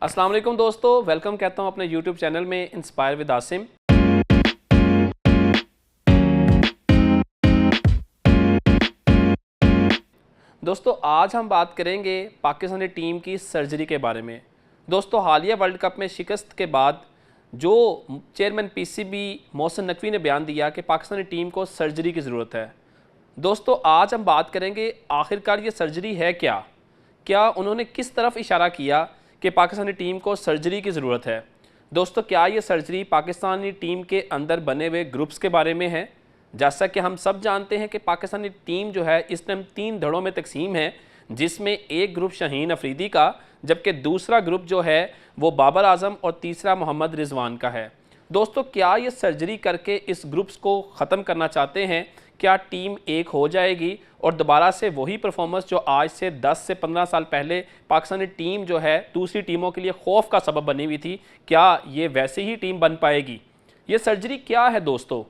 अस्सलाम वालेकुम दोस्तों, वेलकम कहता हूँ अपने यूट्यूब चैनल में इंस्पायर विद आसिम। दोस्तों आज हम बात करेंगे पाकिस्तानी टीम की सर्जरी के बारे में। दोस्तों हालिया वर्ल्ड कप में शिकस्त के बाद जो चेयरमैन पीसीबी मोहसिन नकवी ने बयान दिया कि पाकिस्तानी टीम को सर्जरी की ज़रूरत है। दोस्तों आज हम बात करेंगे आखिरकार ये सर्जरी है क्या उन्होंने किस तरफ इशारा किया कि पाकिस्तानी टीम को सर्जरी की ज़रूरत है। दोस्तों क्या ये सर्जरी पाकिस्तानी टीम के अंदर बने हुए ग्रुप्स के बारे में है। जैसा कि हम सब जानते हैं कि पाकिस्तानी टीम जो है इस टाइम 3 धड़ों में तकसीम है, जिसमें एक ग्रुप शाहीन अफरीदी का, जबकि दूसरा ग्रुप जो है वो बाबर आजम और तीसरा मोहम्मद रिजवान का है। दोस्तों क्या ये सर्जरी करके इस ग्रुप्स को ख़त्म करना चाहते हैं? क्या टीम एक हो जाएगी और दोबारा से वही परफॉर्मेंस जो आज से 10 से 15 साल पहले पाकिस्तानी टीम जो है दूसरी टीमों के लिए खौफ का सबब बनी हुई थी, क्या ये वैसे ही टीम बन पाएगी? ये सर्जरी क्या है दोस्तों?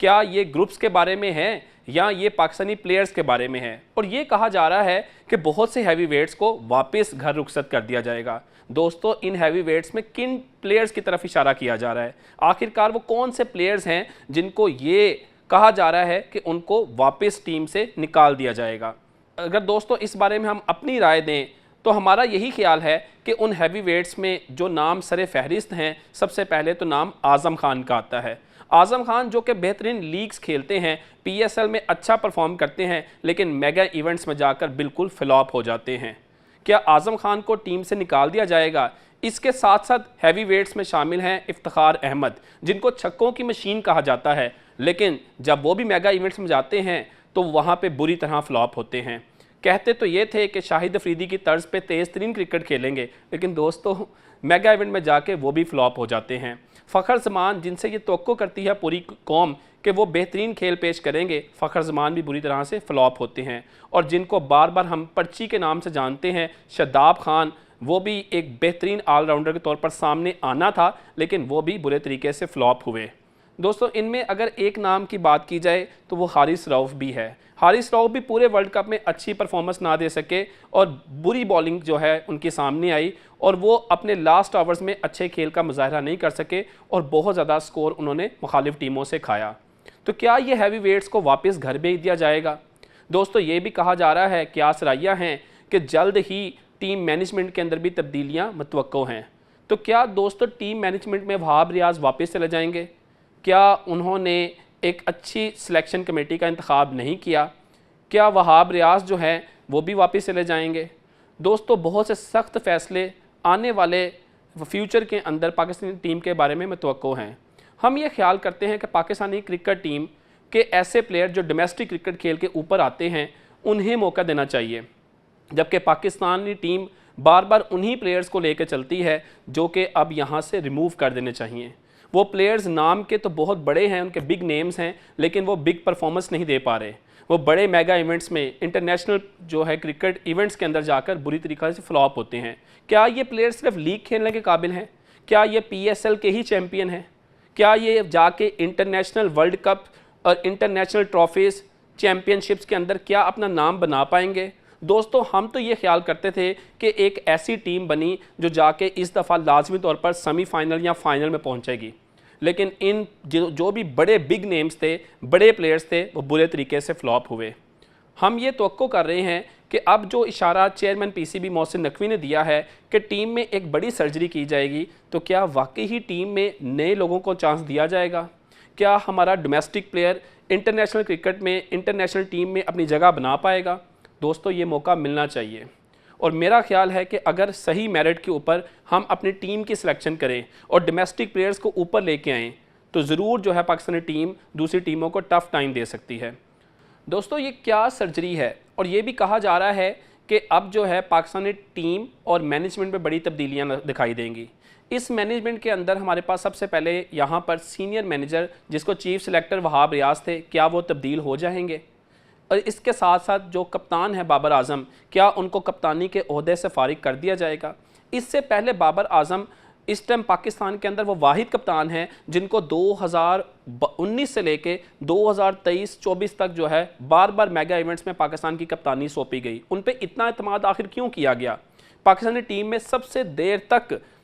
क्या ये ग्रुप्स के बारे में है या ये पाकिस्तानी प्लेयर्स के बारे में है? और ये कहा जा रहा है कि बहुत से हैवी वेट्स को वापस घर रुखसत कर दिया जाएगा। दोस्तों इन हैवी वेट्स में किन प्लेयर्स की तरफ इशारा किया जा रहा है? आखिरकार वो कौन से प्लेयर्स हैं जिनको ये कहा जा रहा है कि उनको वापस टीम से निकाल दिया जाएगा? अगर दोस्तों इस बारे में हम अपनी राय दें तो हमारा यही ख्याल है कि उन हैवी वेट्स में जो नाम सरे फहरिस्त हैं, सबसे पहले तो नाम आज़म खान का आता है। आज़म खान जो कि बेहतरीन लीग्स खेलते हैं, पीएसएल में अच्छा परफॉर्म करते हैं, लेकिन मेगा इवेंट्स में जाकर बिल्कुल फ्लॉप हो जाते हैं। क्या आज़म खान को टीम से निकाल दिया जाएगा? इसके साथ साथ हैवी वेट्स में शामिल हैं इफ्तिखार अहमद, जिनको छक्कों की मशीन कहा जाता है, लेकिन जब वो भी मेगा इवेंट्स में जाते हैं तो वहाँ पे बुरी तरह फ्लॉप होते हैं। कहते तो ये थे कि शाहिद अफरीदी की तर्ज पे तेज़ तरीन क्रिकेट खेलेंगे, लेकिन दोस्तों मेगा इवेंट में जाके वो भी फ्लॉप हो जाते हैं। फ़खर ज़मान जिनसे ये तवक्को करती है पूरी कौम कि वो बेहतरीन खेल पेश करेंगे, फ़खर ज़मान भी बुरी तरह से फ्लॉप होते हैं। और जिनको बार बार हम पर्ची के नाम से जानते हैं, शादाब खान, वो भी एक बेहतरीन ऑलराउंडर के तौर पर सामने आना था, लेकिन वो भी बुरे तरीके से फ्लॉप हुए। दोस्तों इनमें अगर एक नाम की बात की जाए तो वो हारिस रऊफ़ भी है। हारिस रऊफ़ भी पूरे वर्ल्ड कप में अच्छी परफॉर्मेंस ना दे सके और बुरी बॉलिंग जो है उनके सामने आई और वो अपने लास्ट ओवर्स में अच्छे खेल का मुजाहरा नहीं कर सके और बहुत ज़्यादा स्कोर उन्होंने मुखालिफ टीमों से खाया। तो क्या ये हैवी वेट्स को वापस घर भेज दिया जाएगा? दोस्तों ये भी कहा जा रहा है, क्या सराइयाँ हैं कि जल्द ही टीम मैनेजमेंट के अंदर भी तब्दीलियाँ मुतवक्को हैं। तो क्या दोस्तों टीम मैनेजमेंट में वहाब रियाज वापस चले जाएंगे? क्या उन्होंने एक अच्छी सिलेक्शन कमेटी का इंतखाब नहीं किया? क्या वहाब रियाज जो हैं वो भी वापस चले जाएंगे? दोस्तों बहुत से सख्त फ़ैसले आने वाले फ्यूचर के अंदर पाकिस्तानी टीम के बारे में मुतवक्को हैं। हम ये ख्याल करते हैं कि पाकिस्तानी क्रिकेट टीम के ऐसे प्लेयर जो डोमेस्टिक क्रिकेट खेल के ऊपर आते हैं उन्हें मौका देना चाहिए, जबकि पाकिस्तानी टीम बार बार उन्हीं प्लेयर्स को लेकर चलती है जो कि अब यहाँ से रिमूव कर देने चाहिए। वो प्लेयर्स नाम के तो बहुत बड़े हैं, उनके बिग नेम्स हैं, लेकिन वो बिग परफॉर्मेंस नहीं दे पा रहे। वो बड़े मेगा इवेंट्स में, इंटरनेशनल जो है क्रिकेट इवेंट्स के अंदर जाकर बुरी तरीके से फ्लॉप होते हैं। क्या ये प्लेयर्स सिर्फ लीग खेलने के काबिल हैं? क्या ये पीएसएल के ही चैम्पियन हैं? क्या ये जाके इंटरनेशनल वर्ल्ड कप और इंटरनेशनल ट्रॉफीज़ चैम्पियनशिप्स के अंदर क्या अपना नाम बना पाएंगे? दोस्तों हम तो ये ख्याल करते थे कि एक ऐसी टीम बनी जो जाके इस दफ़ा लाजमी तौर पर सेमीफाइनल या फाइनल में पहुंचेगी, लेकिन इन जो भी बड़े बिग नेम्स थे, बड़े प्लेयर्स थे, वो बुरे तरीके से फ्लॉप हुए। हम ये तवक्को कर रहे हैं कि अब जो इशारा चेयरमैन पीसीबी मोहसिन नकवी ने दिया है कि टीम में एक बड़ी सर्जरी की जाएगी, तो क्या वाकई ही टीम में नए लोगों को चांस दिया जाएगा? क्या हमारा डोमेस्टिक प्लेयर इंटरनेशनल क्रिकेट में, इंटरनेशनल टीम में अपनी जगह बना पाएगा? दोस्तों ये मौका मिलना चाहिए और मेरा ख्याल है कि अगर सही मेरिट के ऊपर हम अपनी टीम की सिलेक्शन करें और डोमेस्टिक प्लेयर्स को ऊपर लेके आएँ तो ज़रूर जो है पाकिस्तानी टीम दूसरी टीमों को टफ़ टाइम दे सकती है। दोस्तों ये क्या सर्जरी है? और ये भी कहा जा रहा है कि अब जो है पाकिस्तानी टीम और मैनेजमेंट में बड़ी तब्दीलियाँ दिखाई देंगी। इस मैनेजमेंट के अंदर हमारे पास सबसे पहले यहाँ पर सीनियर मैनेजर जिसको चीफ सिलेक्टर वहाब रियाज थे, क्या वो तब्दील हो जाएंगे? और इसके साथ साथ जो कप्तान है बाबर आजम, क्या उनको कप्तानी के ओहदे से फारिग कर दिया जाएगा? इससे पहले बाबर आजम इस टाइम पाकिस्तान के अंदर वो वाहिद कप्तान हैं जिनको 2019 से लेके 2023-24 तक जो है बार बार मेगा इवेंट्स में पाकिस्तान की कप्तानी सौंपी गई। उन पे इतना एतमाद आखिर क्यों किया गया? पाकिस्तानी टीम में सबसे देर तक